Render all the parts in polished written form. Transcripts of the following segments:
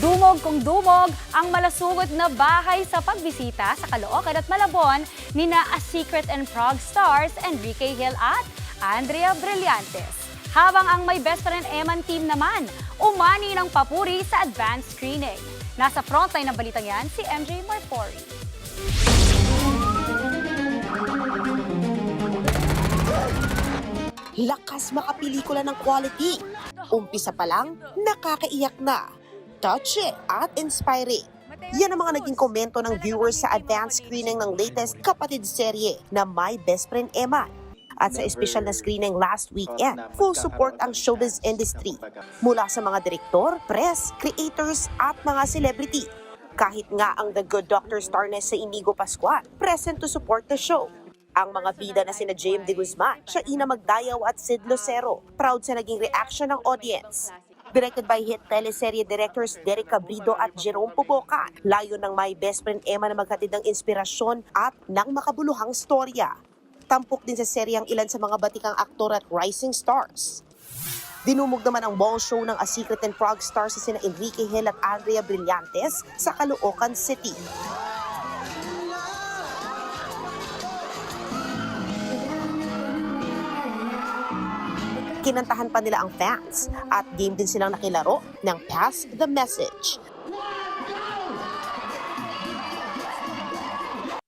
Dumog kung dumog ang malasugod na bahay sa pagbisita sa Caloocan at Malabon nina A Secret and Prague stars Enrique Hill at Andrea Brillantes. Habang ang My Best Friend Eman team naman, umani ng papuri sa advanced screening. Nasa frontline ng balitang yan si MJ Marfori. Lakas makapelikula ng quality. Umpisa pa lang, nakakaiyak na. Touchy at inspiring. Yan ang mga naging komento ng viewers sa advanced screening ng latest kapatid serye na My Best Friend Eman. At sa espesyal na screening last weekend, full support ang showbiz industry. Mula sa mga direktor, press, creators at mga celebrity. Kahit nga ang The Good Doctor starness sa Inigo Pascual, present to support the show. Ang mga bida na sina James De Guzman, Shaina Magdayaw at Sid Lucero, proud sa naging reaction ng audience. Directed by hit teleserye directors Derek Cabrido at Jerome Pubocan, layo ng My Best Friend Eman na maghatid ng inspirasyon at ng makabuluhang storya. Tampok din sa serye ang ilan sa mga batikang aktor at rising stars. Dinumog naman ang mall show ng A Secret and Prague stars sa sina Enrique Hill at Andrea Brillantes sa Caloocan City. Kinantahan pa nila ang fans at game din silang nakilaro ng Pass the Message.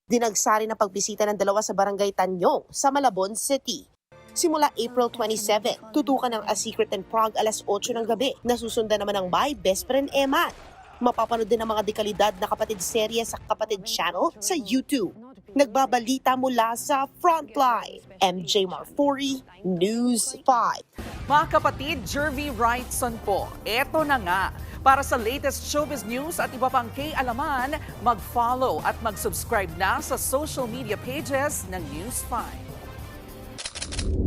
Dinagsari ng pagbisita ng dalawa sa Barangay Tanyong sa Malabon City. Simula April 27, tutukan ng A Secret and Prague alas 8 ng gabi. Nasusundan naman ng My Best Friend Eman. Mapapanood din ang mga dekalidad na kapatid serye sa Kapatid Channel sa YouTube. Nagbabalita mula sa Frontline. MJ Marfori, News 5. Mga kapatid, Jervy Wrightson po. Eto na nga. Para sa latest showbiz news at iba pang kay-alaman, mag-follow at mag-subscribe na sa social media pages ng News 5.